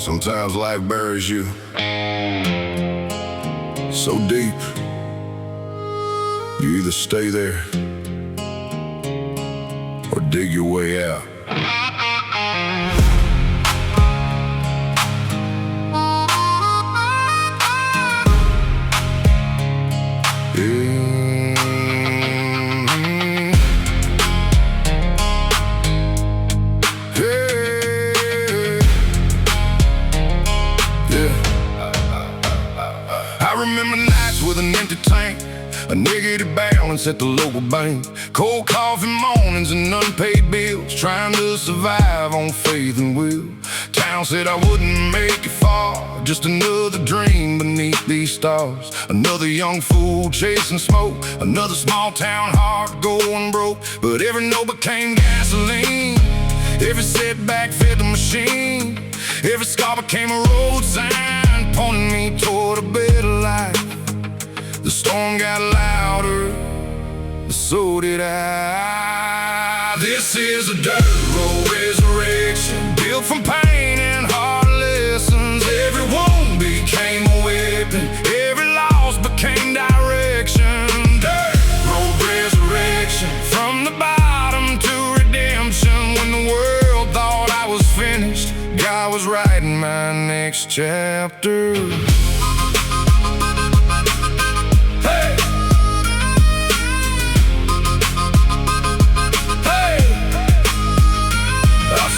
Sometimes life buries you so deep, you either stay there or dig your way out. I remember nights with an empty tank, a negative balance at the local bank, cold coffee mornings and unpaid bills, trying to survive on faith and will. Town said I wouldn't make it far, just another dream beneath these stars. Another young fool chasing smoke, another small town heart going broke. But every note became gasoline, every setback fed the machine, every scar became a road sign pointing me toward a better life. The storm got louder, but so did I. This is a dirt road resurrection, built from pain and hard lessons. Every wound became a weapon, every loss became direction. Dirt road resurrection, from the bottom to redemption. When the world thought I was finished, God was writing my next chapter.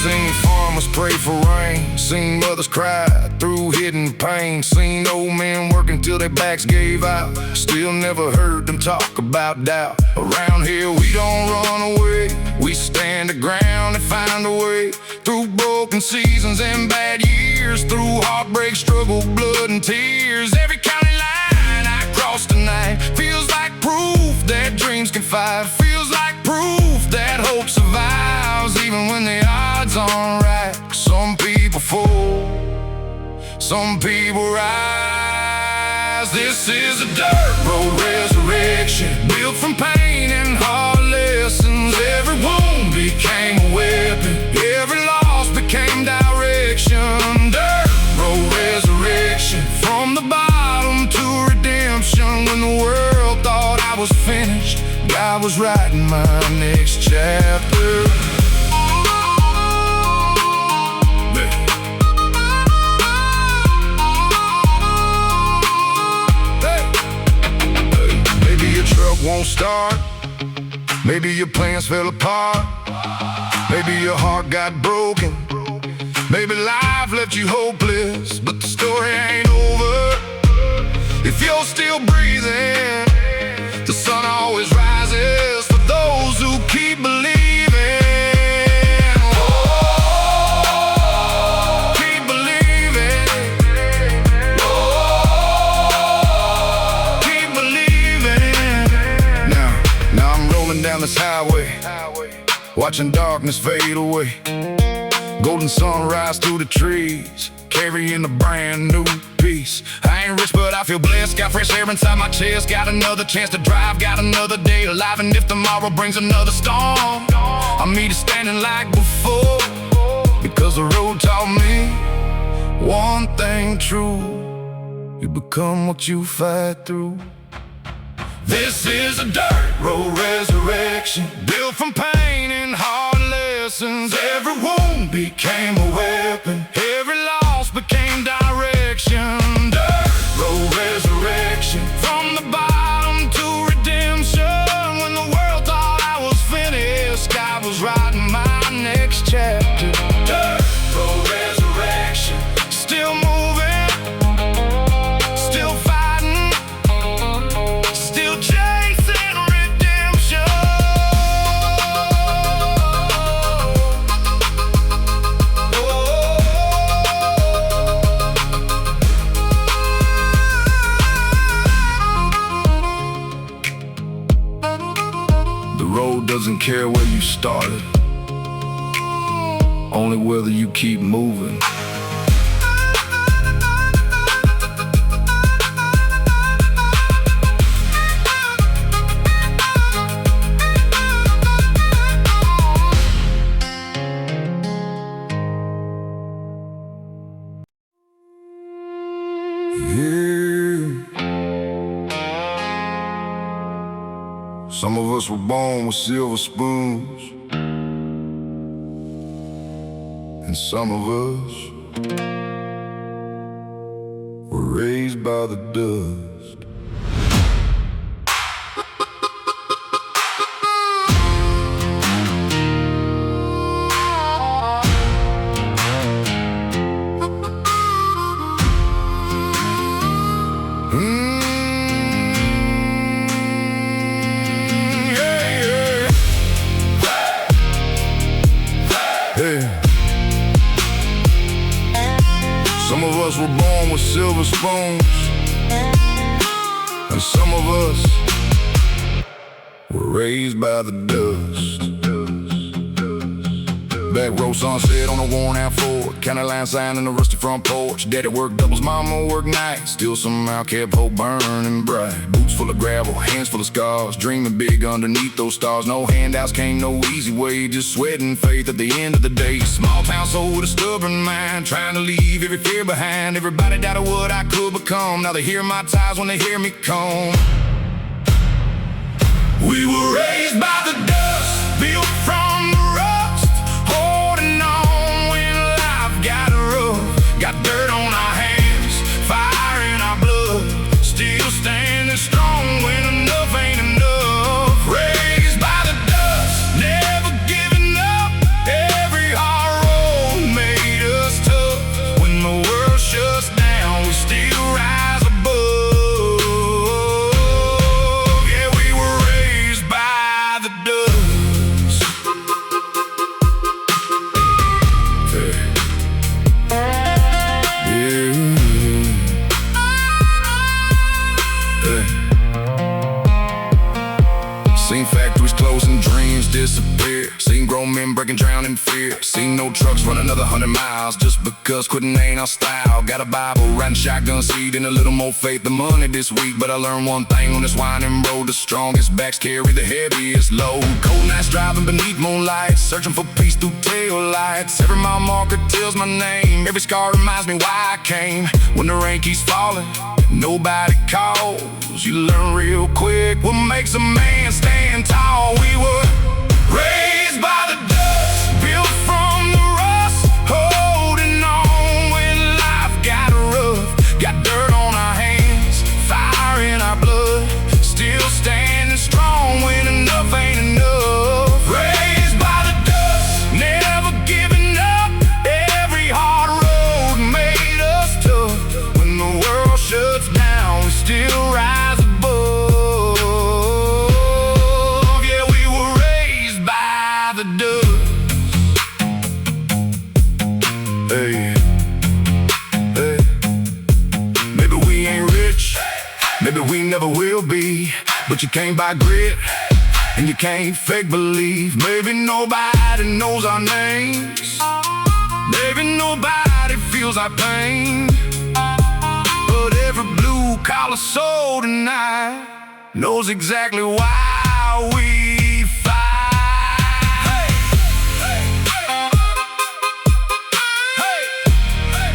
Seen farmers pray for rain, seen mothers cry through hidden pain, seen old men working till their backs gave out, still never heard them talk about doubt. Around here we don't run away, we stand the ground and find a way. Through broken seasons and bad years, through heartbreak, struggle, blood and tears. Every county line I cross tonight feels like proof that dreams can fight, feels like proof that hope survives even when the odds aren't right. Some people fall, some people rise. This is a dirt road resurrection, built from pain and hard lessons. Every wound became a weapon, every loss became direction. Dirt road resurrection, from the bottom to redemption. When the world thought I was finished, God was writing my next chapter. Won't start, maybe your plans fell apart, maybe your heart got broken, maybe life left you hopeless, but the story ain't over. If you're still breathing, the sun always rises for those who keep believing. Down this highway, watching darkness fade away, golden sunrise through the trees, carrying a brand new peace. I ain't rich but I feel blessed, got fresh air inside my chest, got another chance to drive, got another day alive. And if tomorrow brings another storm, I'll meet it standing like before, because the road taught me one thing true: you become what you fight through. This is a dirt road resurrection, built from pain and hard lessons. Every wound became a weapon, every loss became direction. Dirt road resurrection, from the bottom to redemption. When the world thought I was finished, God was writing my next chapter. Dirt road resurrection, still moving, still fighting, still chasing redemption. The road doesn't care where you started, only whether you keep moving. Some of us were born with silver spoons, and some of us were raised by the dust. Some of us were born with silver spoons, and some of us were raised by the dust. Backroad sunset on a worn out Ford, county line sign in the rusty front porch. Daddy worked doubles, mama worked nights, still somehow kept hope burning bright. Boots full of gravel, hands full of scars, dreaming big underneath those stars. No handouts, came no easy way, just sweat and faith at the end of the day. Small town soul with a stubborn mind, trying to leave every fear behind. Everybody doubted what I could become, now they hear my ties when they hear me come. We were raised by the dust, built from the rust, holding on when life got rough. Got dirt on our hands, fire in our blood, still standing strong when enough ain't enough. Raised by the dust, never giving up, every hard road made us tough. When the world shuts down, we still rise above. Yeah, we were raised by the dust. Seen factories closing, dreams disappear. Seen grown men breaking, drowning in fear. Seen no trucks run another 100 miles just because quitting ain't our style. Got a Bible, riding shotgun seat, and a little more faith than money this week. But I learned one thing on this winding road: the strongest backs carry the heaviest load. Cold nights driving beneath moonlight, searching for peace through tail lights. Every mile marker tells my name, every scar reminds me why I came. When the rain keeps falling, nobody calls, you learn real quick what makes a man stand tall. We were raised by the dust, built from the rust, holding on when life got rough. Got dirt on our hands, fire in our blood, still standing strong when enough ain't enough. Raised by the dust, never giving up, every hard road made us tough. When the world shuts down, we still rise above. Yeah, we were raised by the dust. Hey, hey. Maybe we ain't rich, maybe we never will be, but you can't buy grit, and you can't fake believe. Maybe nobody knows our names, maybe nobody feels our pain, but every blue-collar soul tonight knows exactly why we fight. Hey, hey, hey, hey, hey,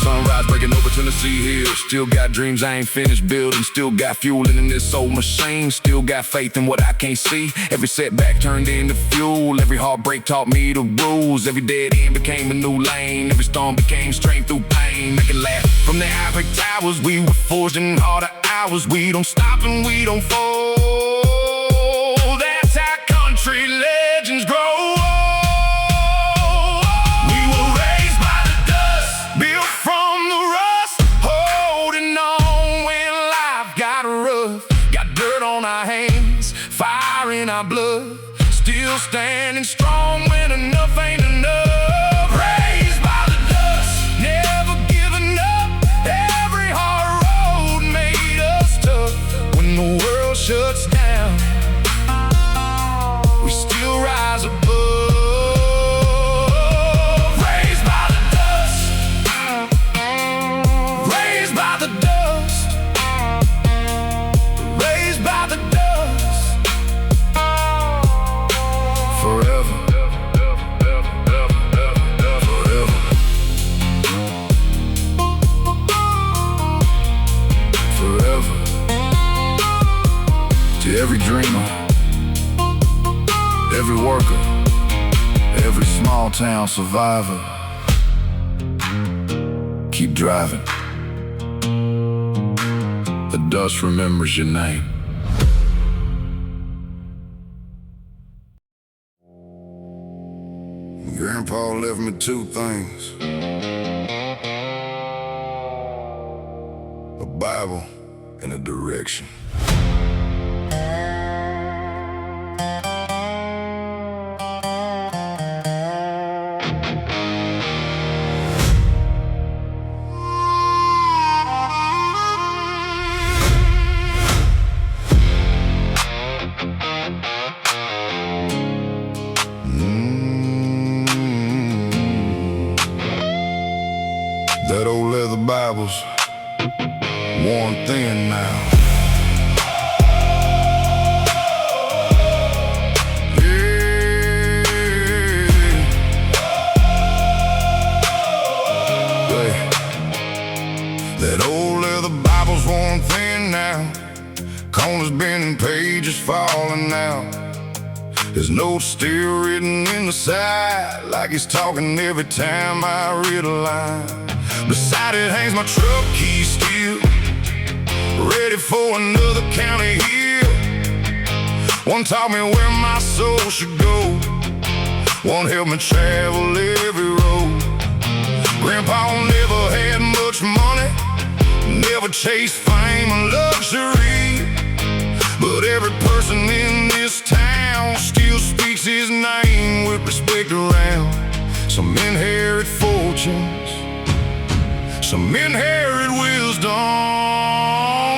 sunrise breaking over Tennessee hills. Still got dreams I ain't finished building, still got fuel in this old machine, still got faith in what I can't see. Every setback turned into fuel, every heartbreak taught me the rules. Every dead end became a new lane, every storm became strength through pain. Make it laugh from the high towers, we were forged in harder hours. We don't stop and we don't fold, that's how country legends grow. Our blood, still standing strong when enough ain't enough. Raised by the dust, never giving up, every hard road made us tough. When the world shuts down, we still rise above. Raised by the dust, raised by the dust, raised by the dust. Forever survivor. Keep driving. The dust remembers your name. Grandpa left me two things: a Bible and a direction. That old leather Bible's worn thin now. Yeah. That old leather Bible's worn thin now. Corners bending, pages falling out. His notes still written in the side, like he's talking every time I read a line. Beside it hangs my truck key still, ready for another county hill. One taught me where my soul should go, one helped me travel every road. Grandpa never had much money, never chased fame and luxury, but every person in this town still speaks his name with respect around. Some inherit fortunes, some inherit wisdom.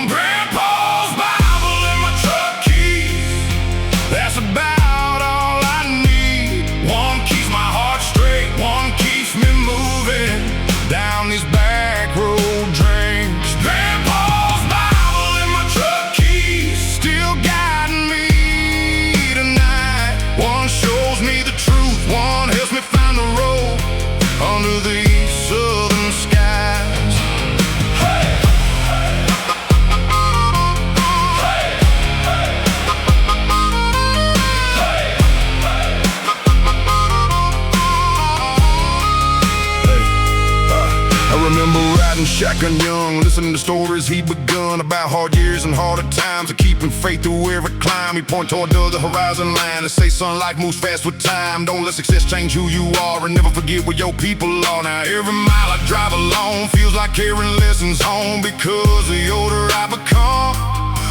Grandpa's Bible and my truck keys, that's about all I need. One keeps my heart straight, one keeps me moving down these back road dreams. Grandpa's Bible and my truck keys still guiding me tonight. One shows me the truth, one helps me find the road under these southern skies. I remember riding shotgun young, listening to stories he'd begun about hard years and harder times, and keeping faith through every climb. He point toward the horizon line and say, son, life moves fast with time. Don't let success change who you are, and never forget where your people are. Now every mile I drive alone feels like carrying lessons home, because the older I become,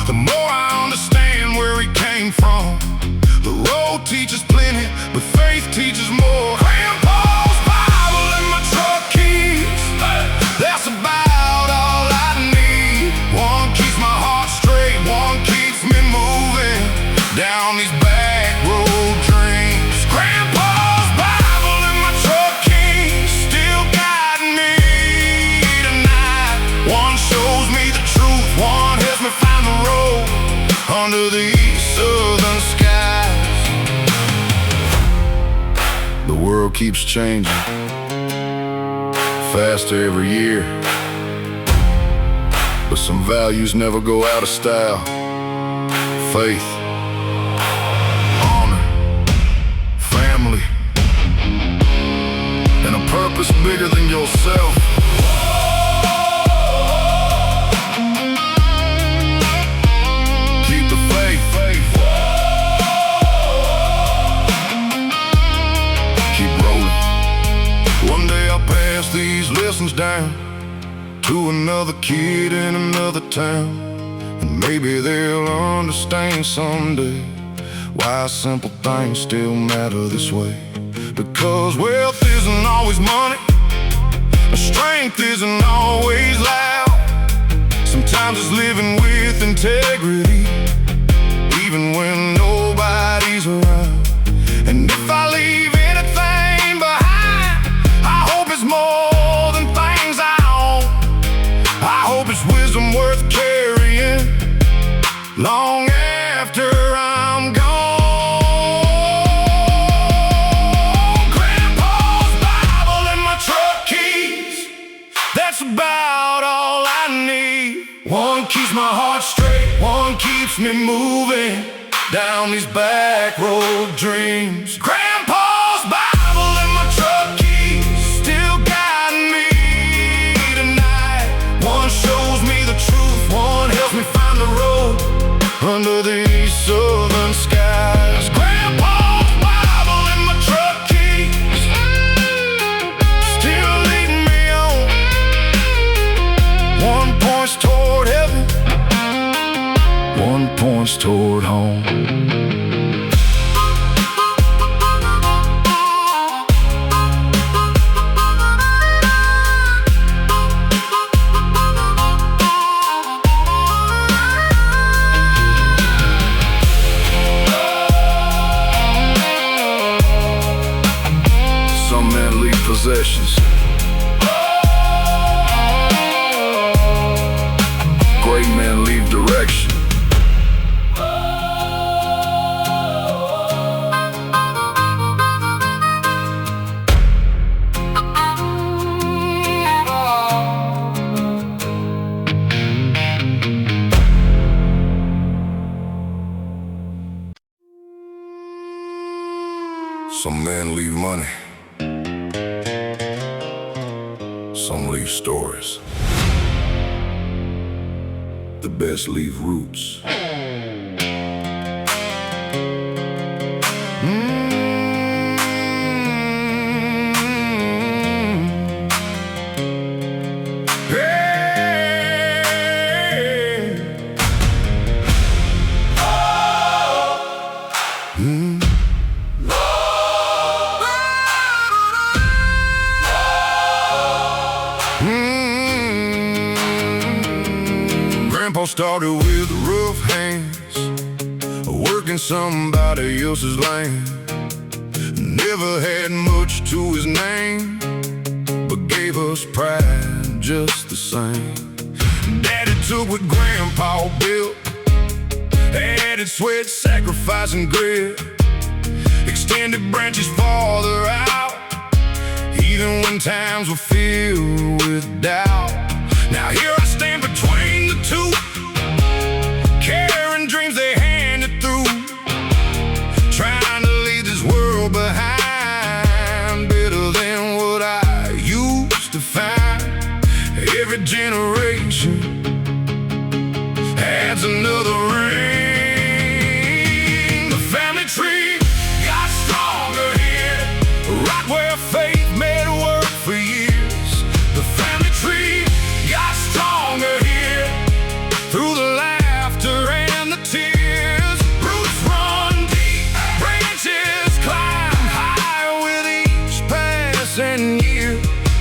the more I understand where he came from. The road teaches plenty, but faith teaches more. Grandpa's Bible and my truck keys, that's about all I need. One keeps my heart straight, one keeps me moving down these back road dreams. Grandpa's Bible and my truck keys still guiding me tonight. One shows me the truth, one helps me find the road under these southern skies. The world keeps changing faster every year, but some values never go out of style. Faith, honor, family, and a purpose bigger than yourself. Keep the faith. Keep rolling. One day I'll pass these lessons down to another kid in another town, and maybe they'll understand someday why simple things still matter this way. Because wealth isn't always money, strength isn't always loud. Sometimes it's living with integrity, even when nobody's around. And if I leave anything behind, I hope it's more than things I own. I hope it's wisdom worth carrying long after I'm gone. Grandpa's Bible and my truck keys, that's about all I need. One keeps my heart straight, one keeps me moving down these back road dreams. Grandpa's Bible and my truck keys. toward home. Some men leave possessions. Great men leave direction. Some men leave money. Some leave stories. The best leave roots. Grandpa started with rough hands, working somebody else's land. Never had much to his name, but gave us pride just the same. Daddy took what Grandpa built, added sweat, sacrifice, and grit. Extended branches farther out, even when times were filled with doubt. Now here I stand between the two, carrying dreams they handed through, trying to leave this world behind better than what I used to find. Every generation adds another ring. The family tree got stronger here, right where faith made work for years. The family tree got stronger here, through the laughter and the tears. Roots run deep, branches climb high with each passing year.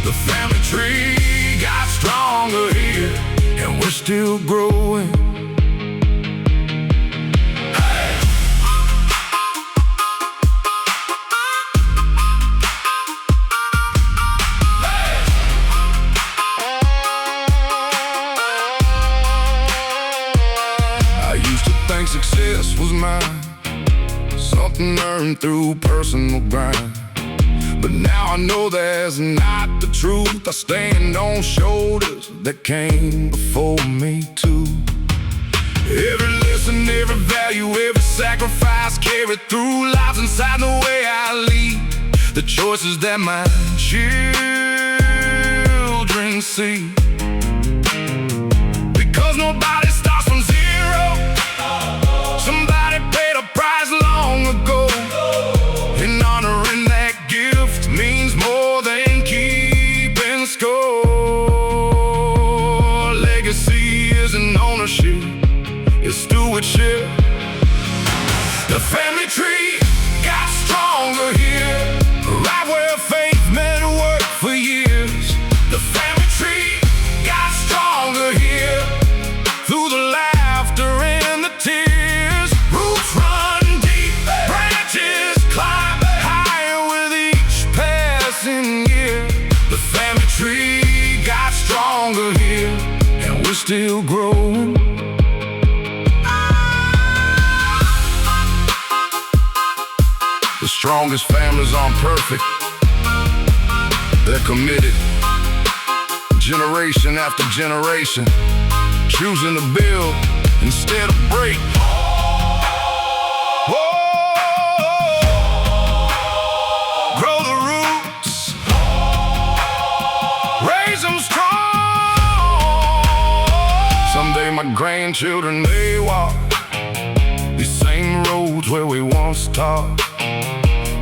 The family tree got stronger here, and we're still growing. Success was mine, something earned through personal grind. But now I know that's not the truth. I stand on shoulders that came before me too. Every lesson, every value, every sacrifice carried through lives inside the way I lead. The choices that my children see. Because nobody starts from zero. Somebody paid a price long ago, and honoring that gift means more than keeping score. Legacy isn't ownership, it's stewardship. The family tree got stronger here, right where faith met work for years. The family tree got stronger here, through the laughter and the tears. The family tree got stronger here, and we're still growing. The strongest families aren't perfect, they're committed. Generation after generation, choosing to build instead of break. Someday my grandchildren may walk these same roads where we once talked.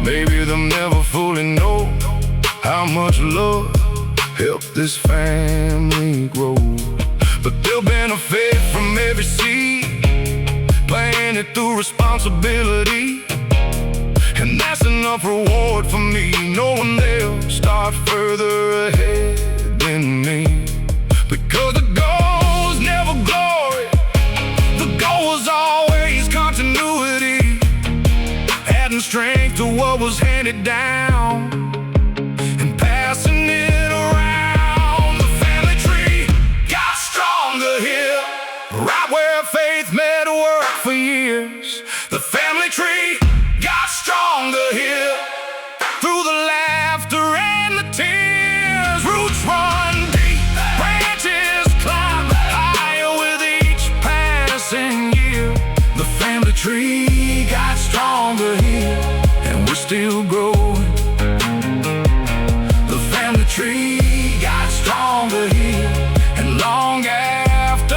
Maybe they'll never fully know how much love helped this family grow. But they'll benefit from every seed playing it through responsibility. And that's enough reward for me, knowing they'll start further ahead than me. Because the goal is never glory, the goal was always continuity, adding strength to what was handed down and passing it around. The family tree got stronger here, right where faith met work for years. The family tree got stronger here, through the laughter and the tears. Roots run deep, branches climb higher with each passing year. The family tree got stronger here, and we're still growing. The family tree got stronger here, and long after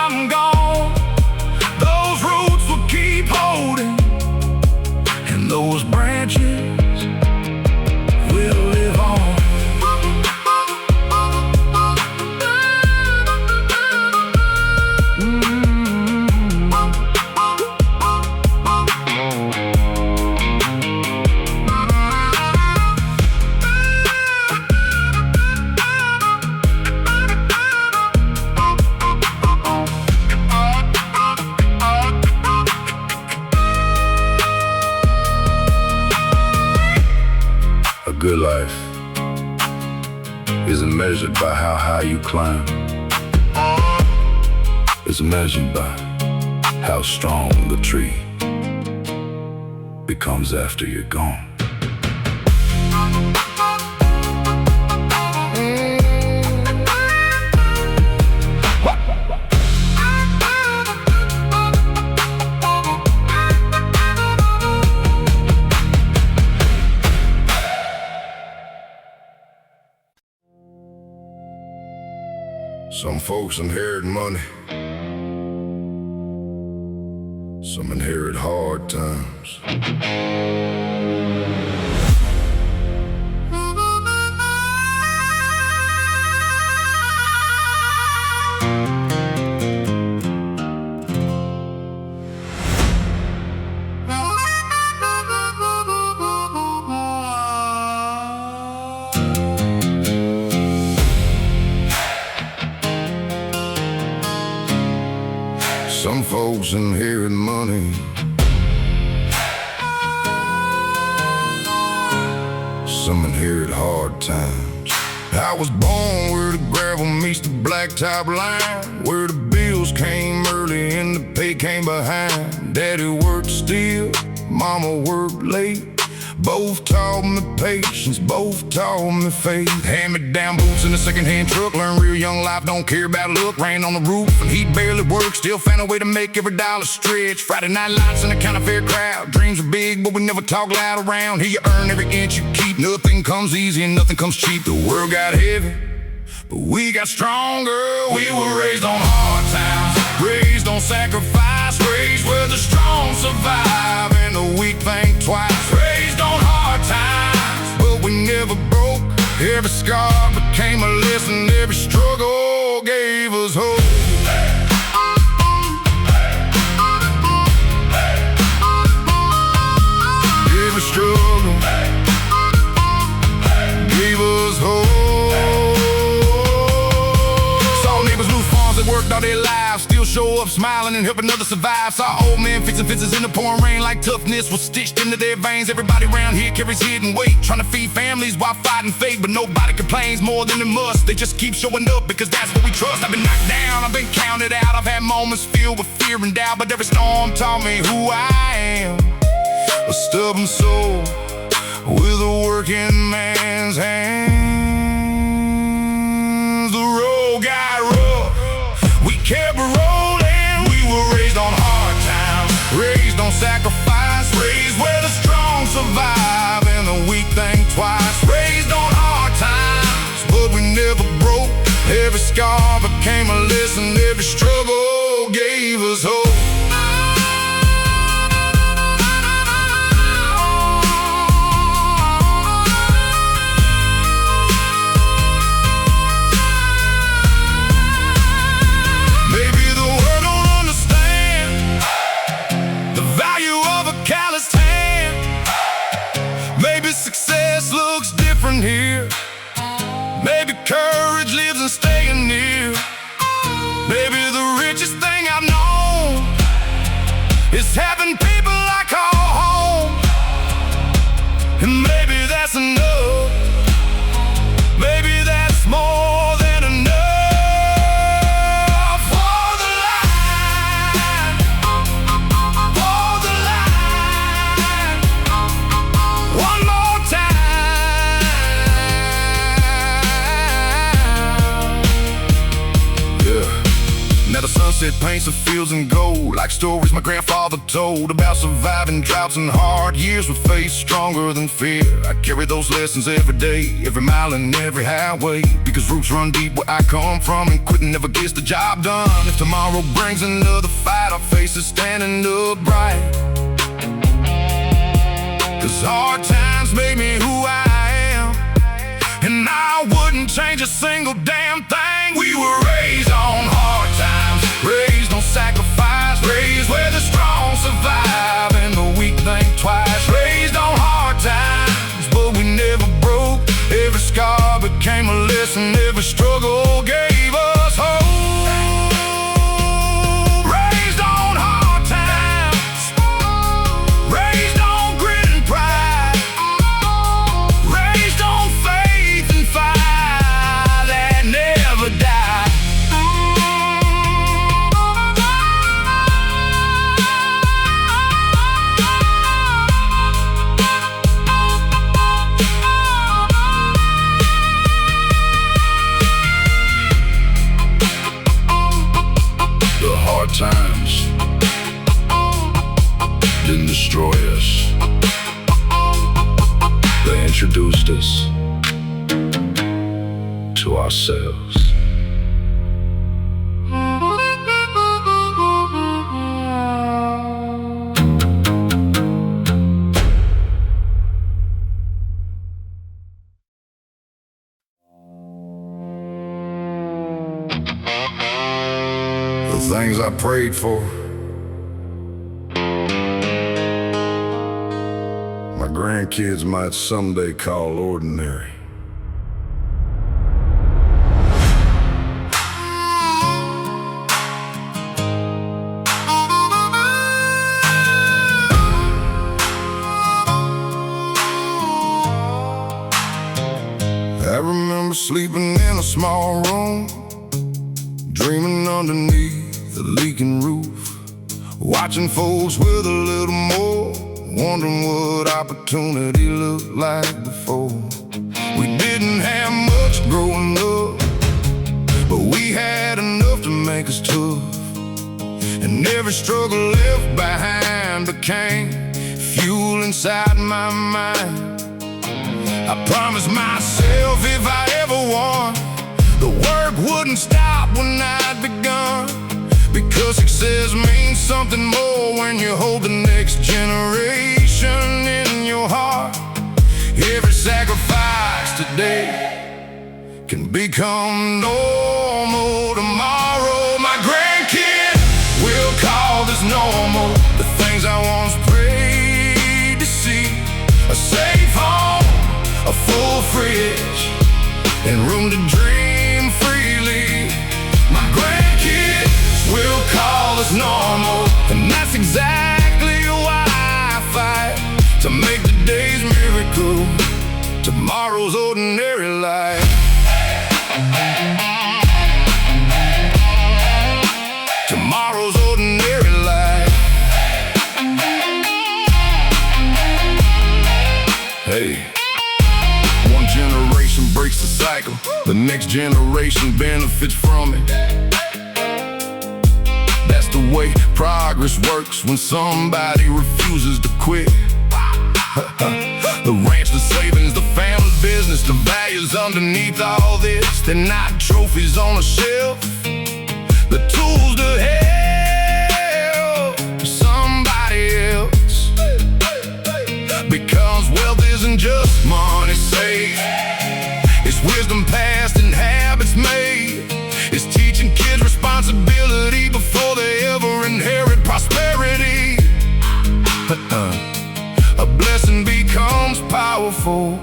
I'm gone, those roots will keep holding, and those branches will live on. A good life isn't measured by how high you climb. It's measured by how strong the tree becomes after you're gone. Some folks inherit money, some inherit hard times. Some folks inherit money, some inherit hard times. I was born where the gravel meets the blacktop line, where the bills came early and the pay came behind. Daddy worked still, mama worked late. Both taught me patience, both taught me faith. Hand-me-down boots in a second-hand truck. Learned real young life, don't care about look. Rain on the roof and he barely worked. Still found a way to make every dollar stretch. Friday night lights in a kind of fair crowd. Dreams are big, but we never talk loud around. Here you earn every inch you keep. Nothing comes easy and nothing comes cheap. The world got heavy, but we got stronger. We were raised on hard times, raised on sacrifice, raised where the strong survive and the weak think twice. Raised on hard times, but we never broke. Every scar became a lesson, every struggle gave us hope. Every struggle gave us hope. Saw neighbors lose farms that worked all their lives, still show up smiling and helping others survive. Saw old men fixing fences in the pouring rain like toughness was stitched into their veins. Everybody around here carries hidden weight, trying to feed families while fighting fate. But nobody complains more than they must. They just keep showing up because that's what we trust. I've been knocked down, I've been counted out. I've had moments filled with fear and doubt, but every storm taught me who I am. A stubborn soul with a working man's hands. The road got rough, we kept rolling. We were raised on hard times, raised on sacrifice, raised where the strong survive and the weak think twice. Raised on hard times, but we never broke. Every scar became a lesson, every struggle gave us hope. The sunset paints the fields in gold, like stories my grandfather told about surviving droughts and hard years with faith stronger than fear. I carry those lessons every day, every mile and every highway, because roots run deep where I come from, and quitting never gets the job done. If tomorrow brings another fight, our faces standing upright, 'cause hard times made me who I am, and I wouldn't change a single damn thing. We were raised on hard times, raised on sacrifice, raised where the strong survive and the weak think twice. Raised on hard times, but we never broke. Every scar became a lesson, every struggle gave us hope. Times didn't destroy us, they introduced us to ourselves. The things I prayed for, my grandkids might someday call ordinary. I remember sleeping in a small room, dreaming underneath the leaking roof, watching folks with a little more, wondering what opportunity looked like before. We didn't have much growing up, but we had enough to make us tough, and every struggle left behind became fuel inside my mind. I promised myself if I ever won, the work wouldn't stop when I'd begun, because success means something more when you hold the next generation in your heart. Every sacrifice today can become normal tomorrow. My grandkids will call this normal. The things I once prayed to see: a safe home, a full fridge, and room to dream freely. My grandkids will call us normal, and that's exactly why I fight to make today's miracle tomorrow's ordinary life. Tomorrow's ordinary life. Hey, one generation breaks the cycle, the next generation benefits from it. That's the way progress works when somebody refuses to quit. The ranch, the savings, the family business, the values underneath all this, they're not trophies on a shelf, the tools to help somebody else. Because wealth isn't just money saved, it's wisdom passed and habits made. It's teaching kids responsibility before they ever inherit prosperity. A blessing becomes powerful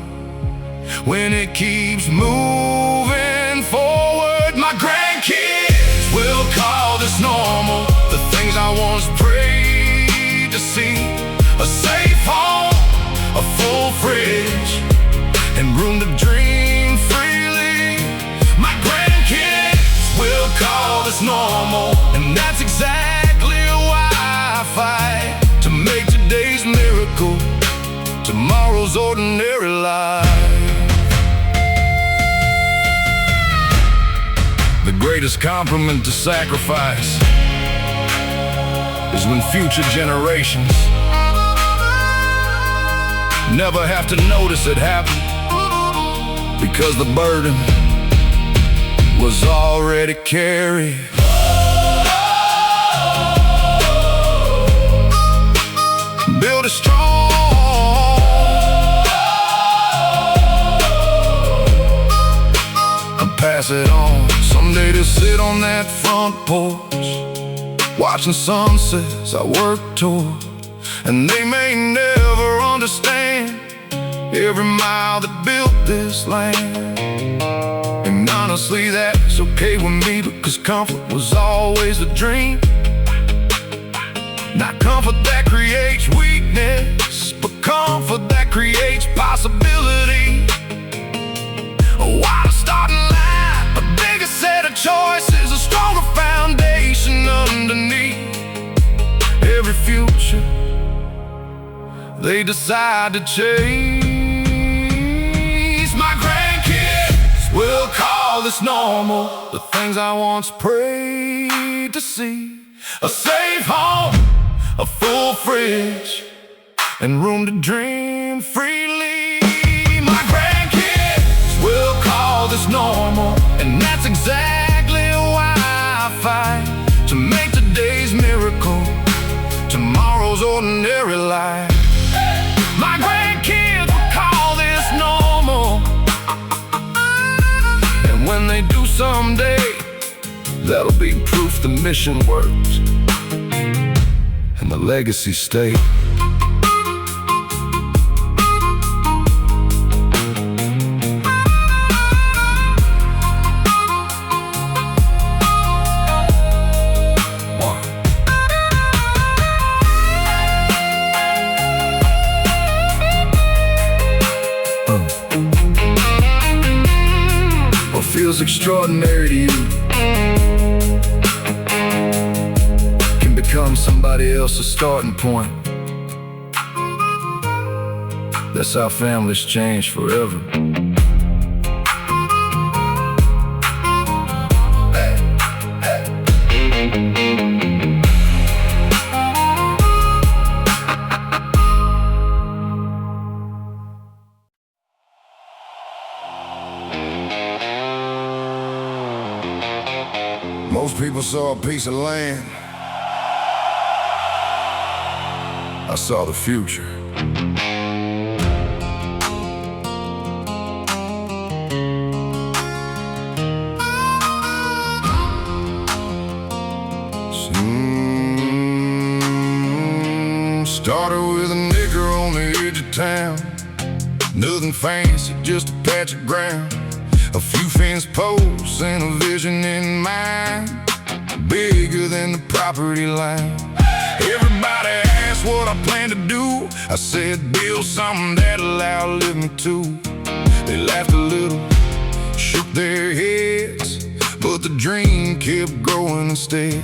when it keeps moving forward. My grandkids will call this normal. The things I once prayed to see: a safe home, a full fridge, and room to dream freely. My grandkids will call this normal, and that's exactly why I fight to make today's miracle tomorrow's ordinary life. The greatest compliment to sacrifice is when future generations never have to notice it happen, because the burden was already carried. Build it strong, and pass it on. Someday to sit on that front porch, watching sunsets I work toward. And they may never understand every mile that built this land. And honestly, that's okay with me, because comfort was always the dream. Not comfort that creates weakness, but comfort that creates possibility. A wider starting line, a bigger set of choices, a stronger foundation underneath every future they decide to chase. My grandkids will call this normal, the things I once prayed to see. A safe home, a full fridge, and room to dream freely. My grandkids will call this normal, and that's exactly why I fight to make today's miracle tomorrow's ordinary life. My grandkids will call this normal, and when they do someday, that'll be proof the mission works and the legacy stays. What feels extraordinary to you can become somebody else's starting point. That's how families change forever. Most people saw a piece of land. I saw the future. Started with a nigger on the edge of town. Nothing fancy, just a patch of ground. A few fence posts and a vision in mind, bigger than the property line. Everybody asked what I planned to do. I said build something that'll outlive me too. They laughed a little, shook their heads, but the dream kept growing instead.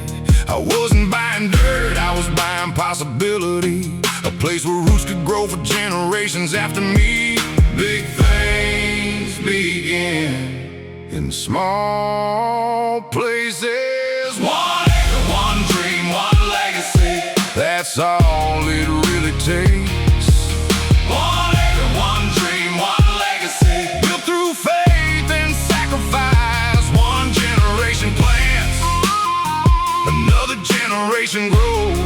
I wasn't buying dirt, I was buying possibility. A place where roots could grow for generations after me. Big things begin in small places. 1 acre, one dream, one legacy. That's all it really takes. 1 acre, one dream, one legacy. Built through faith and sacrifice. One generation plants, another generation grows.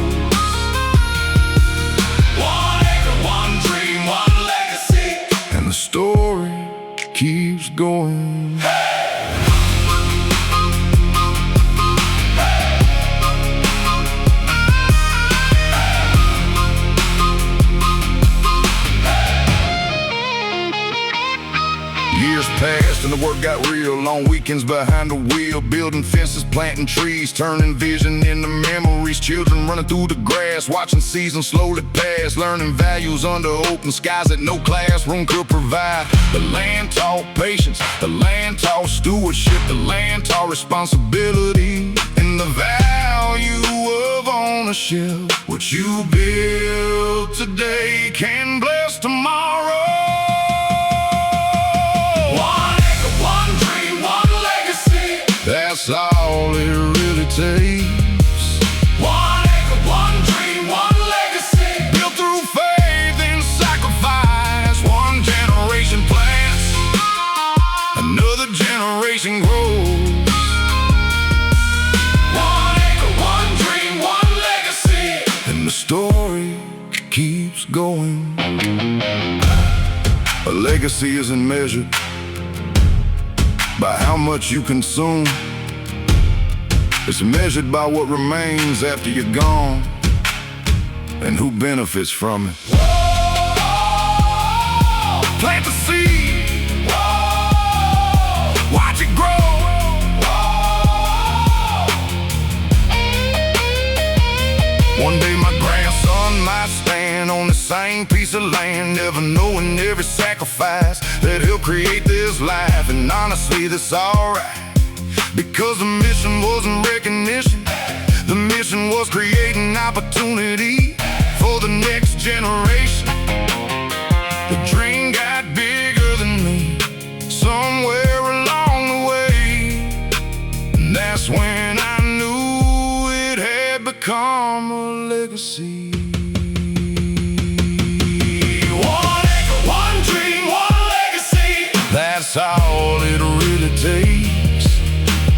1 acre, one dream, one legacy. And the story keeps going. Years passed and the work got real. Long weekends behind the wheel, building fences, planting trees, turning vision into memories. Children running through the grass, watching seasons slowly pass, learning values under open skies that no classroom could provide. The land taught patience, the land taught stewardship, the land taught responsibility, and the value of ownership. What you build today can bless tomorrow. That's tapes. 1 acre, 1 dream, 1 legacy. Built through faith and sacrifice. 1 generation plants, another generation grows. 1 acre, 1 dream, 1 legacy. And the story keeps going. A legacy isn't measured by how much you consume. It's measured by what remains after you're gone and who benefits from it. Whoa! Plant the seed. Whoa! Watch it grow. Whoa! One day my grandson might stand on the same piece of land, never knowing every sacrifice that he'll create this life. And honestly, that's alright, because the mission wasn't recognition. The mission was creating opportunity for the next generation. The dream got bigger than me somewhere along the way, and that's when I knew it had become a legacy. 1 acre, 1 dream, 1 legacy. That's all it really takes.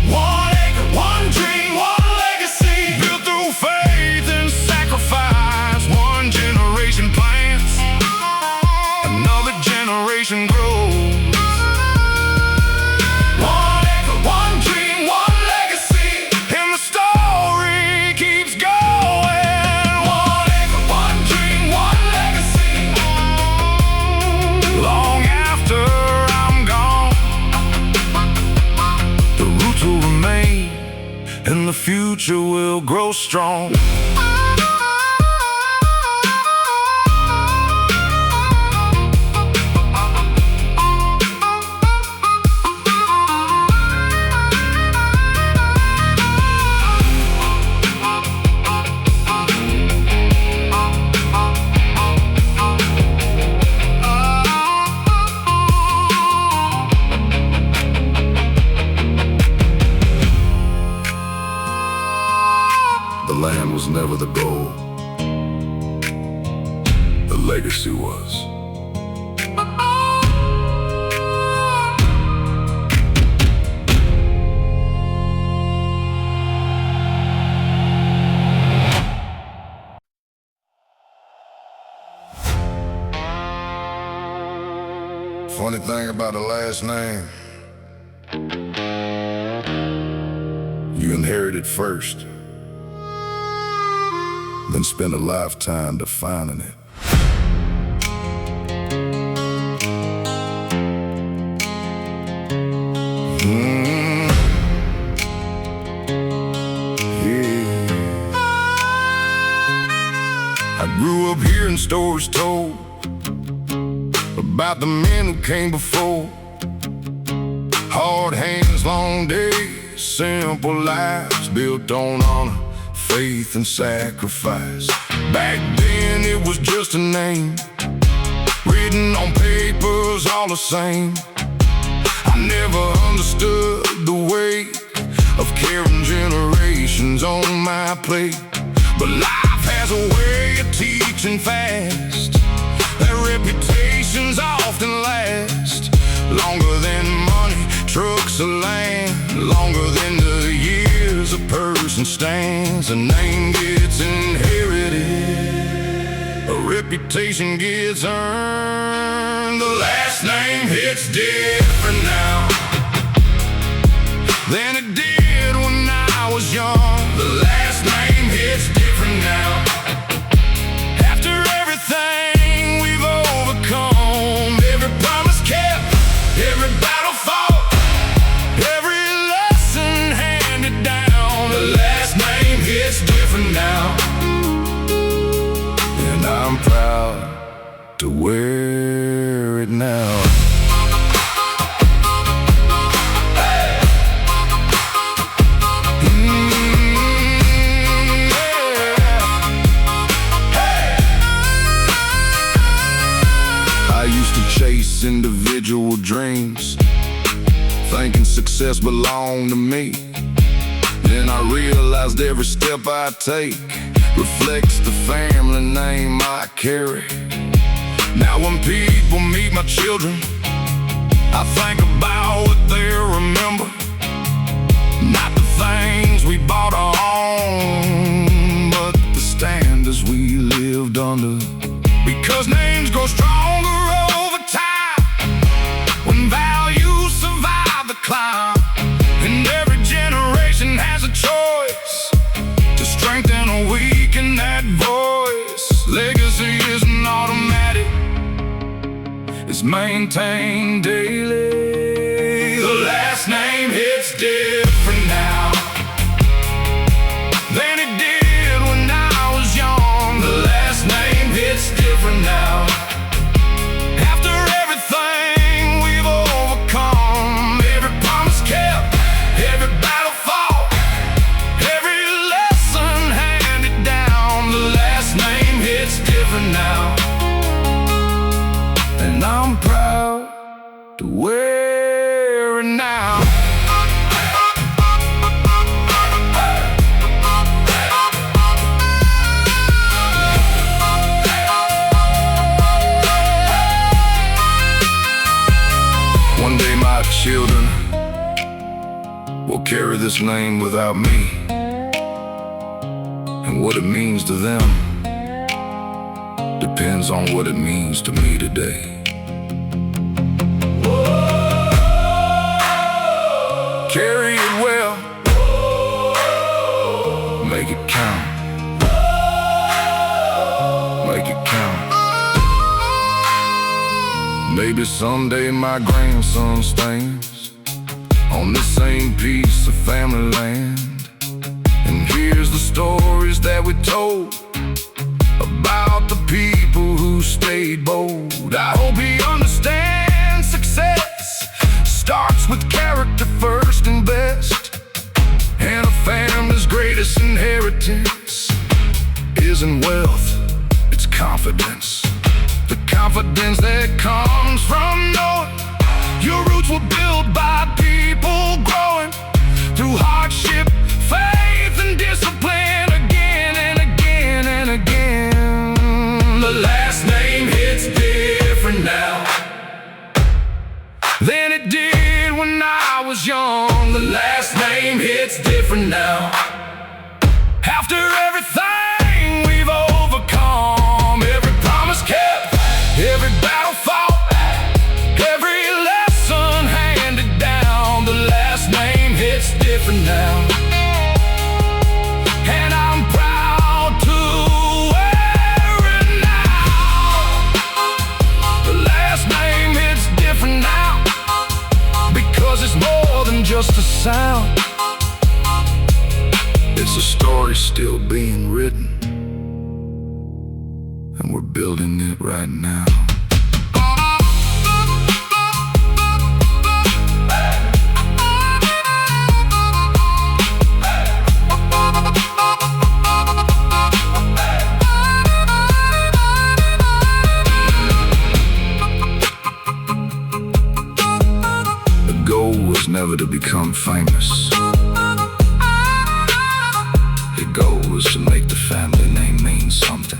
1 acre, 1 dream, 1 legacy. Built through faith and sacrifice. 1 generation plants, another generation grows. 1 acre, 1 dream, 1 legacy. And the story keeps going. 1 acre, 1 dream, 1 legacy. Long after I'm gone, the roots will remain, and the future will grow strong. The land was never the goal. The legacy was. Funny thing about the last name, you inherit it first, then spend a lifetime defining it. Yeah. I grew up hearing stories told about the men who came before. Hard hands, long days, simple lives built on honor, faith and sacrifice. Back then it was just a name, written on papers all the same. I never understood the weight of carrying generations on my plate. But life has a way of teaching fast, that reputations often last longer than money, trucks, or land. Longer than the years a person stands. A name gets inherited, a reputation gets earned. The last name hits different now than it did when I was young. The last name hits different now. After everything we've overcome, every promise kept, every battle fought, every lesson handed down. The last name hits different now, and I'm proud to wear it now. Chase individual dreams, thinking success belonged to me. Then I realized every step I take reflects the family name I carry. Now when people meet my children, I think about what they'll remember. Not the things we bought or owned, but the standards we lived under. Because names grow stronger over time when values survive the climb. And every generation has a choice to strengthen or weaken that voice. Legacy isn't automatic, it's maintained daily. The last name hits different now than it did when I was young. The last name hits different now. After everything we've overcome, every promise kept, every battle fought, every lesson handed down, the last name hits different now. And I'm proud to wear it now. One day my children will carry this name without me, and what it means to them depends on what it means to me today. Carry it well, make it count, make it count. Maybe someday my grandson stands on this same piece of family land and hears the stories that we told about the people who stayed bold. I hope he understands success starts with character first and best, and a family's greatest inheritance isn't wealth, it's confidence. The confidence that comes from knowing your roots were built by people growing through hardship, faith, and discipline again and again and again. The last name hits different now than it did when I was young. The last name hits different now. After everything we've overcome, every promise kept, every battle fought, every lesson handed down, the last name hits different now. And I'm proud to wear it now. The last name hits different now, because it's more than just a sound. It's a story still being written, and we're building it right now. The goal was never to become famous. The goal was to make the family name mean something.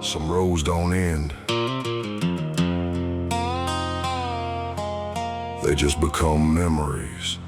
Some roads don't end, they just become memories.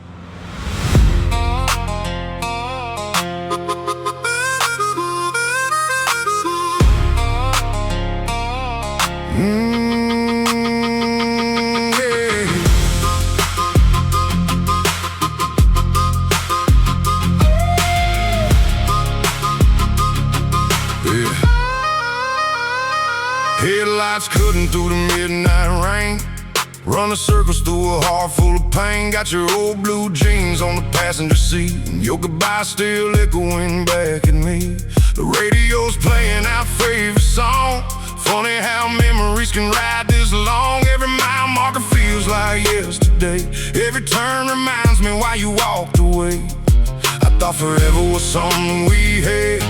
Headlights cutting through the midnight rain, running circles through a heart full of pain. Got your old blue jeans on the passenger seat, and your goodbye still echoing back at me. The radio's playing our favorite song. Funny how memories can ride this long. Every mile marker seems like yesterday. Every turn reminds me why you walked away. I thought forever was something we had.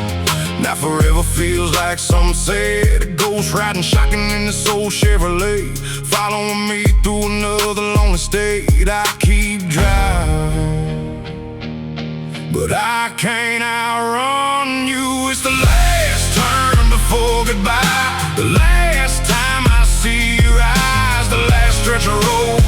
Now forever feels like some said. A ghost riding shotgun in this old Chevrolet, following me through another lonely state. I keep driving, but I can't outrun you. It's the last turn before goodbye, the last time I see your eyes, the last stretch of road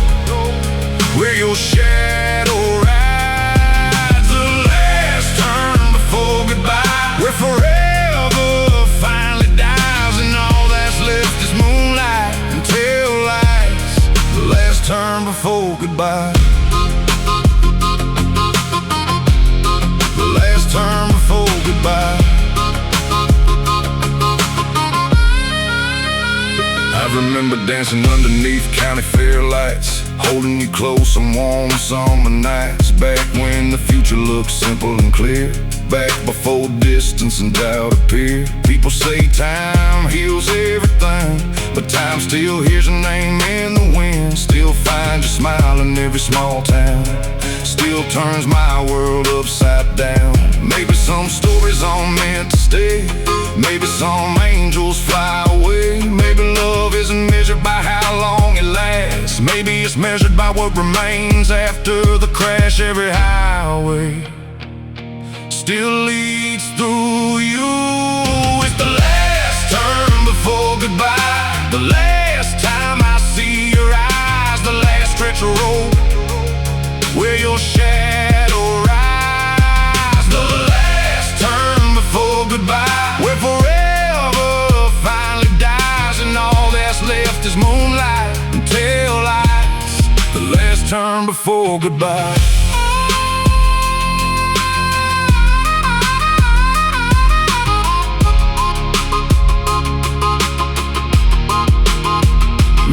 where your shadow rides. The last turn before goodbye, where forever finally dies, and all that's left is moonlight and tail lights. The last turn before goodbye, the last turn before goodbye. I remember dancing underneath county fair lights, holding you close on warm summer nights. Back when the future looked simple and clear, back before distance and doubt appeared. People say time heals everything, but time still hears your name in the wind. Still finds your smile in every small town, still turns my world upside down. Maybe some stories aren't meant to stay, maybe some angels fly away. Maybe love isn't measured by how long it lasts, maybe it's measured by what remains after the crash. Every highway still leads through you. It's the last turn before goodbye, the last time I see your eyes, the last stretch of road where your shadow rides. The last turn before goodbye, where forever finally dies, and all that's left is moonlight and tail lights. The last turn before goodbye.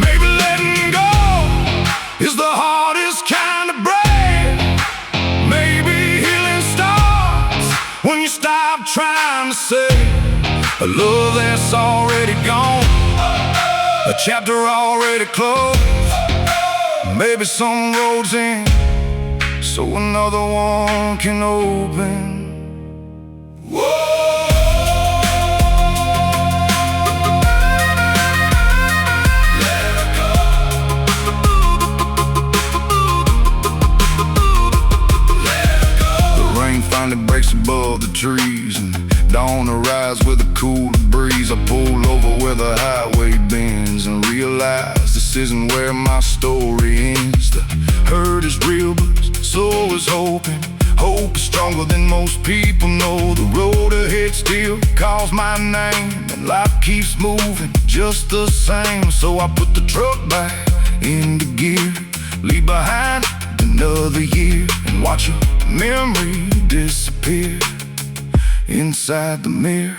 Maybe letting go is the hardest kind of break. Maybe healing starts when you stop trying to say a love that's already gone, a chapter already closed. Maybe some roads end so another one can open. Finally breaks above the trees, and dawn arrives with a cool breeze. I pull over where the highway bends and realize this isn't where my story ends. The hurt is real, but so is hoping. Hope is stronger than most people know. The road ahead still calls my name, and life keeps moving just the same. So I put the truck back into gear, leave behind another year, and watch a memory disappear inside the mirror.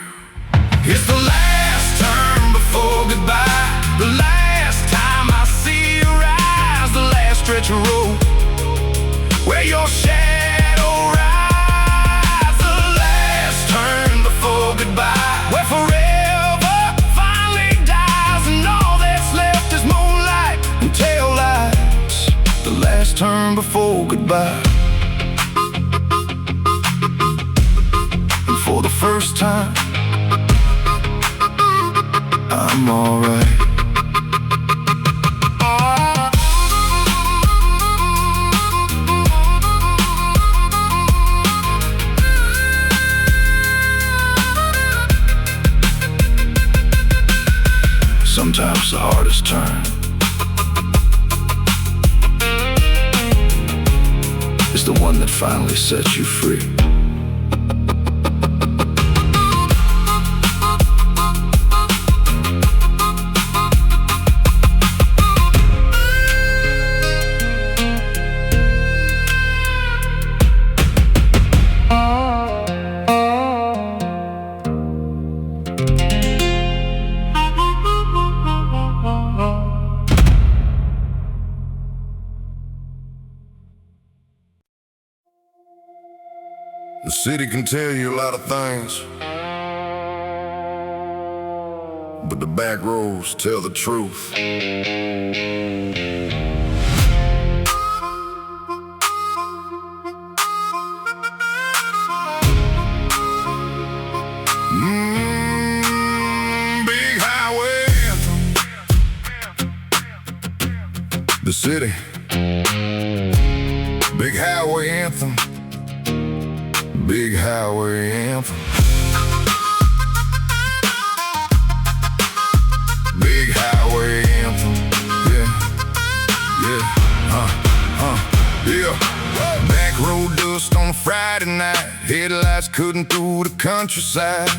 It's the last turn before goodbye, the last time I see your eyes, the last stretch of road where your shadow rides. The last turn before goodbye, where forever finally dies, and all that's left is moonlight and tail lights. The last turn before goodbye. And for the first time, I'm alright. Sometimes the hardest turn is the one that finally sets you free. The city can tell you a lot of things, but the back roads tell the truth. The city, big highway anthem, big highway anthem. Big highway anthem, yeah, yeah. Backroad dust on a Friday night, headlights cutting through the countryside.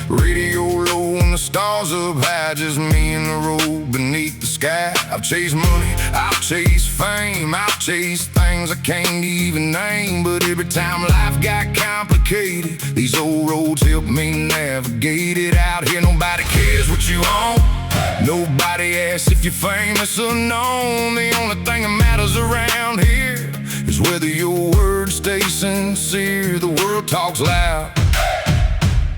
Radio low and the stars up high, just me and the road beneath the sky. I've chased money, I've chased fame, I've chased things I can't even name. But every time life got complicated, these old roads help me navigate it. Out here nobody cares what you own, nobody asks if you're famous or known. The only thing that matters around here is whether your words stay sincere. The world talks loud,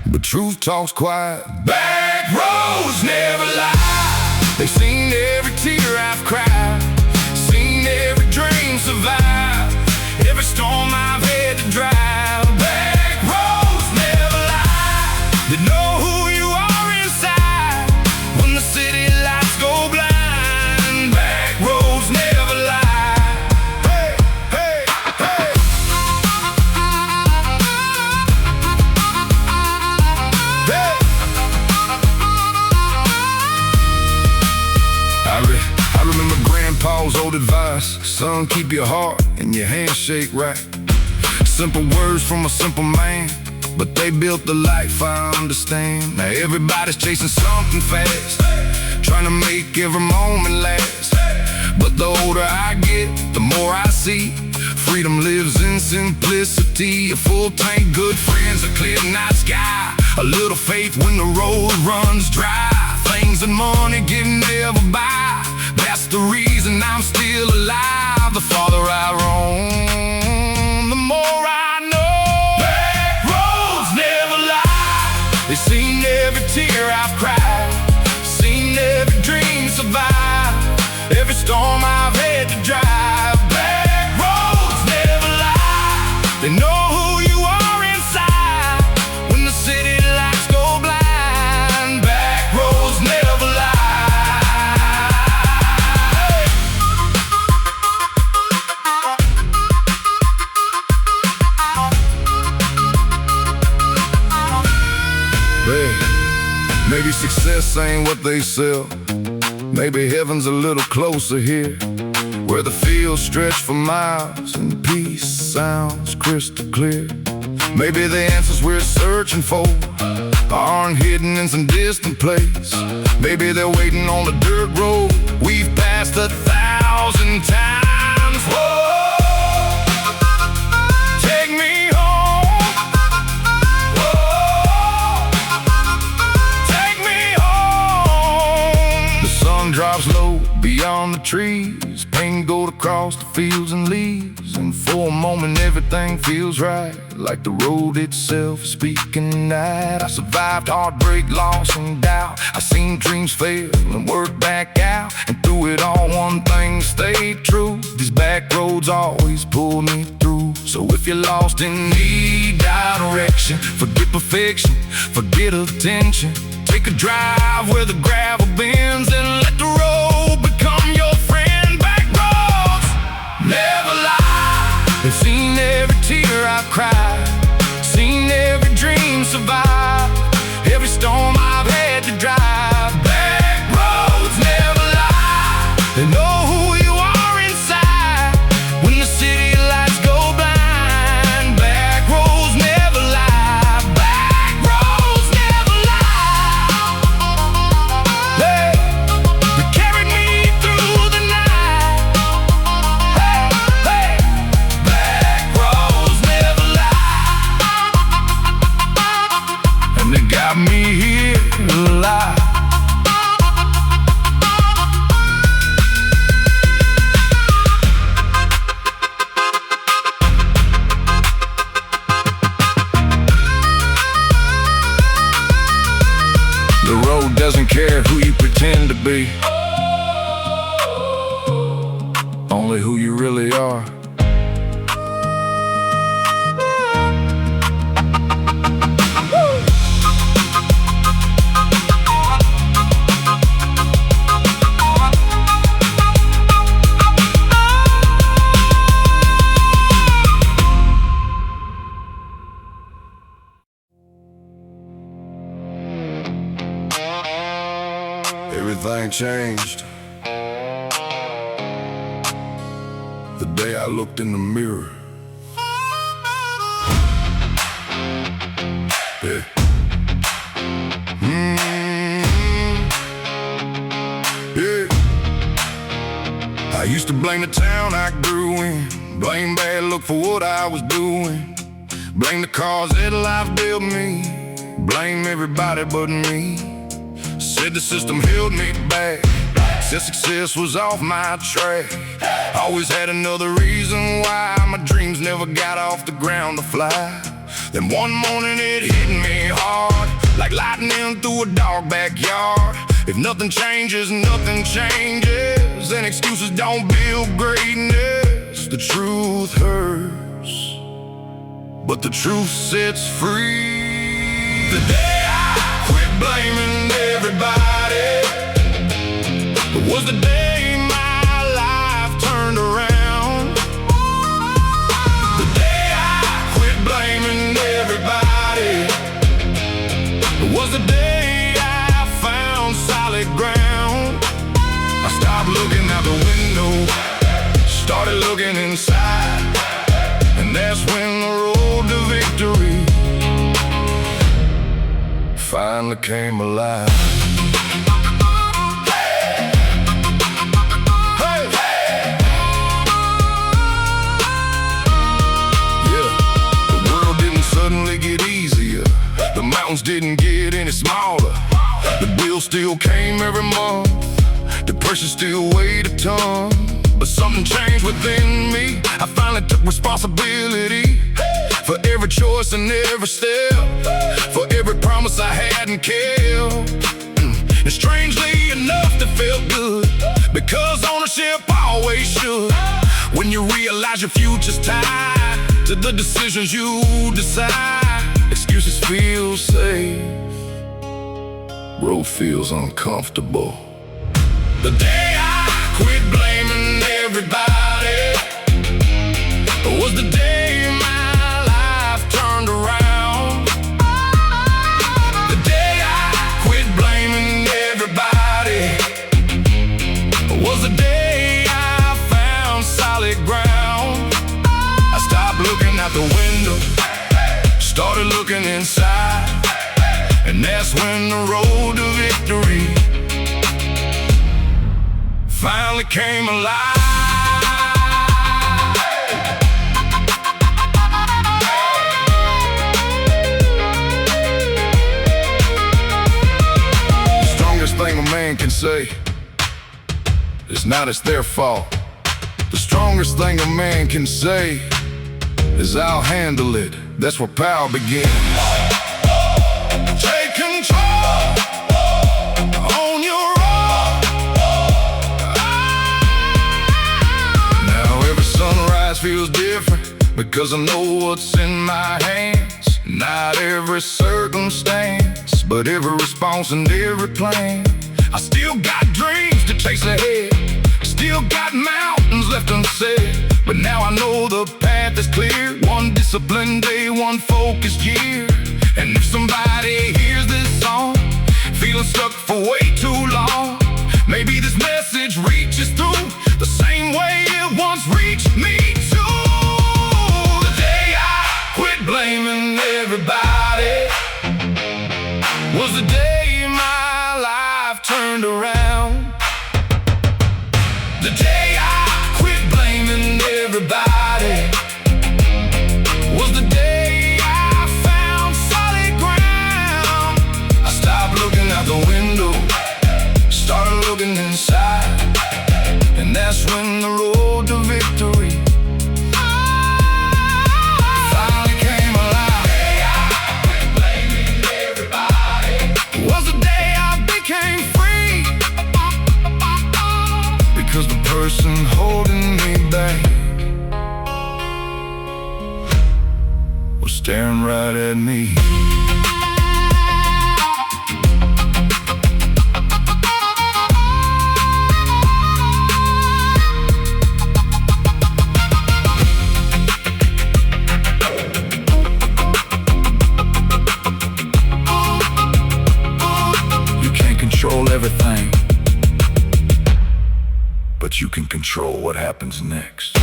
but truth talks quiet. Backroads never lie. They've seen every tear I've cried, seen every dream survive, every storm I've had to drive. Backroads never lie. They know who you are inside when the city lights go blind. Backroads never lie. Hey, hey, hey. I remember Grandpa's old advice: son, keep your heart and your handshake right. Simple words from a simple man, but they built the life I understand. Now everybody's chasing something fast, trying to make every moment last. But the older I get, the more I see freedom lives in simplicity. A full tank, good friends, a clear night sky, a little faith when the road runs dry. Things that money can never buy, that's the reason I'm still alive. The farther I roam, the more I know. Backroads never lie. They've seen every tear I've cried, seen every dream survive, every storm I've had to drive. Backroads never lie. They know who you are inside when the city lights go blind. Backroads never lie. Maybe success ain't what they sell, maybe heaven's a little closer here, where the fields stretch for miles and peace sounds crystal clear. Maybe the answers we're searching for aren't hidden in some distant place. Maybe they're waiting on the dirt road we've passed 1,000 times. Whoa. Drops low beyond the trees, paint gold across the fields and leaves, and for a moment everything feels right, like the road itself is speaking tonight. I survived heartbreak, loss and doubt, I seen dreams fail and work back out, and through it all one thing stayed true: these back roads always pull me through. So if you're lost and need direction, forget perfection, forget attention, take a drive where the gravel bends and let the road become your friend. Backroads never lie. They've seen every tear I've cried, seen every dream survive, every storm I've had to drive. Backroads never lie. They know who you are inside when the city lights go blind. Backroads never lie. Backroads never lie. Hey, they carried me through the night. Hey, hey, backroads never lie. And they got me here alive. The road doesn't care who you pretend to be, only who you really are. changed the day I looked in the mirror. Yeah. Yeah. I used to blame the town I grew in, blame bad luck for what I was doing, blame the cause that life dealt me, blame everybody but me. Said the system held me back, said success was off my track. Always had another reason why my dreams never got off the ground to fly. Then one morning it hit me hard, like lightning through a dark backyard. If nothing changes, nothing changes, and excuses don't build greatness. The truth hurts, but the truth sets free. The day I quit blaming everybody was the day my life turned around. The day I quit blaming everybody was the day I found solid ground. I stopped looking out the window, started looking inside, and that's when the road to victory finally came alive. Didn't get any smaller. The bill still came every month, the pressure still weighed a ton. But something changed within me. I finally took responsibility for every choice and every step, for every promise I hadn't kept. And strangely enough, it felt good, because ownership always should. When you realize your future's tied to the decisions you decide, excuses feel safe, road feels uncomfortable. The day I quit blaming everybody was the day my life turned around. The day I quit blaming everybody was the day I found solid ground. I stopped looking out the window, started looking inside, and that's when the road to victory finally came alive. The strongest thing a man can say is not it's their fault. The strongest thing a man can say is I'll handle it. That's where power begins. Take control, own your own. Now every sunrise feels different, because I know what's in my hands. Not every circumstance, but every response and every plan. I still got dreams to chase ahead, still got mountains left unsaid. But now I know the path is clear. One disciplined day, one focused year. And if somebody hears this song, feeling stuck for way too long, maybe this message reaches through the same way it once reached me too. The day I quit blaming everybody was the day my life turned around. The day I quit blaming everybody was the day I found solid ground. I stopped looking out the window, started looking inside, and that's when the road to victory finally came alive. The day I quit blaming everybody was the day I became free, because the person holding me back was staring right at me. You can't control everything, but you can control what happens next.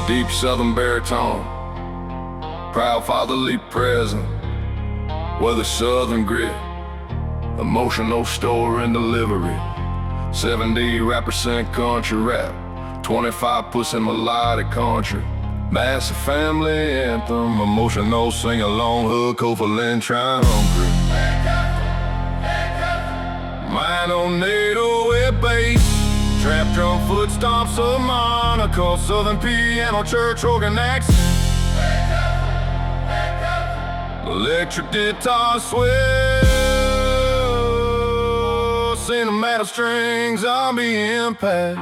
Deep southern baritone, proud fatherly present, with a southern grit, emotional story and delivery. 70 rap% country rap, 25% melodic country, massive family anthem, emotional sing-along, hood, Covalent, trying hungry. Mine on 808 bass, trap drum foot stomps of Monaco, southern piano church organ accent, electric guitar swell, cinematic strings, zombie impact,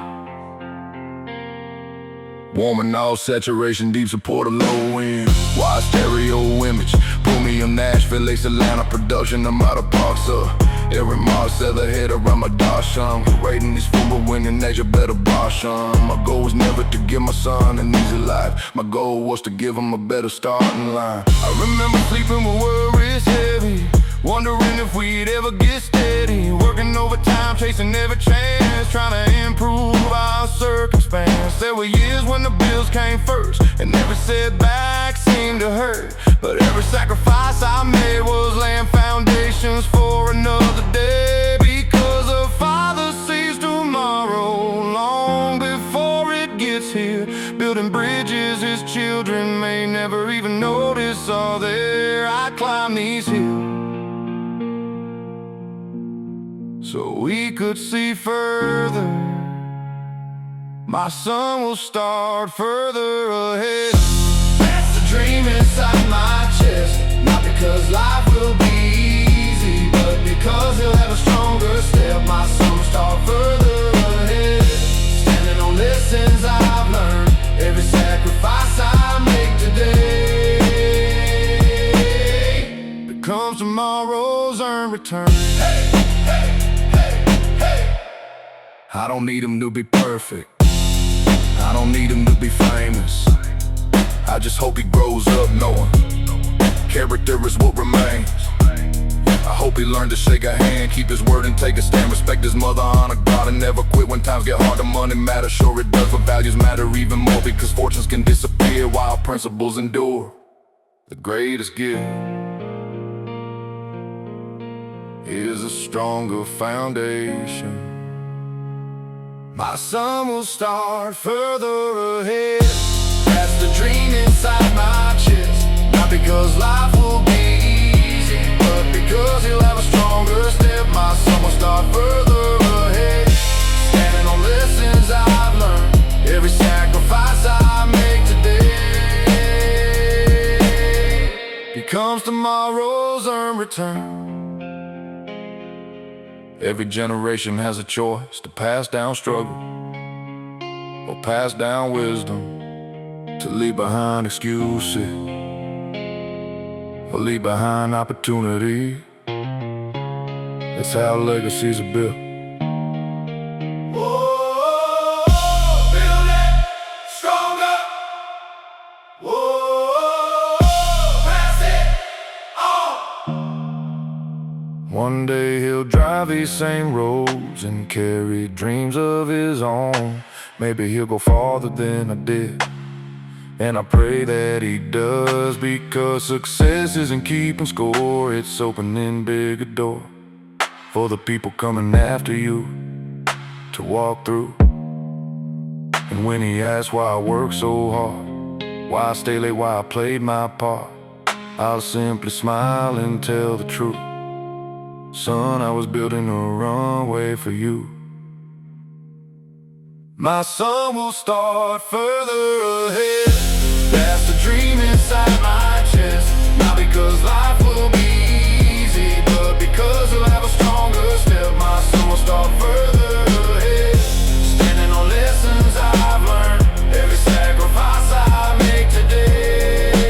warm and all saturation, deep support of low end, wide stereo image, pull me on Nashville, Ace Atlanta production, I'm out of parks up. Every Mars said the head around my dash on. Rating these football winning Asia better bosh on. My goal was never to give my son an easy life. My goal was to give him a better starting line. I remember sleeping with worries heavy, wondering if we'd ever get steady. Working overtime, chasing every chance, trying to improve our circumstance. There were years when the bills came first, and every setback seemed to hurt. But every sacrifice I made was laying foundations for another day. Because a father sees tomorrow long before it gets here, building bridges his children may never even notice are there. I climb these hills so we could see further. My son will start further ahead. That's the dream inside my chest. Not because life will be easy, but because he'll have a stronger step. My son will start further ahead, standing on lessons I've learned, every sacrifice I make today becomes tomorrow's earned return. Hey, hey, hey, hey. I don't need him to be perfect, I don't need him to be famous. I just hope he grows up knowing character is what remains. I hope he learned to shake a hand, keep his word and take a stand. Respect his mother, honor God, and never quit when times get hard. The money matters, sure it does, but values matter even more, because fortunes can disappear while principles endure. The greatest gift is a stronger foundation. My son will start further ahead. That's the dream inside my chest. Not because life will be easy, but because he'll have a stronger step. My son will start further ahead, standing on lessons I've learned, every sacrifice I make today becomes tomorrow's earned return. Every generation has a choice to pass down struggle or pass down wisdom, to leave behind excuses or leave behind opportunity. That's how legacies are built. Whoa, build it stronger. Whoa, pass it on. One day he'll drive these same roads and carry dreams of his own. Maybe he'll go farther than I did, and I pray that he does, because success isn't keeping score, it's opening bigger door for the people coming after you to walk through. And when he asks why I work so hard, Why stay late while I played my part? I'll simply smile and tell the truth. Son, I was building a runway for you. My son will start further ahead. That's the dream inside my chest. Not because life will be easy, but because we'll have a stronger step. My son will start further ahead, standing on lessons I've learned. Every sacrifice I make today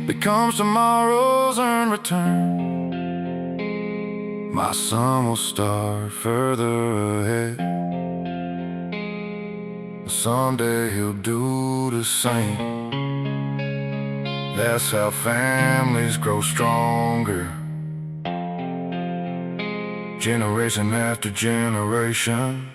becomes tomorrow's earned return. My son will start further ahead. Someday he'll do the same. That's how families grow stronger, generation after generation.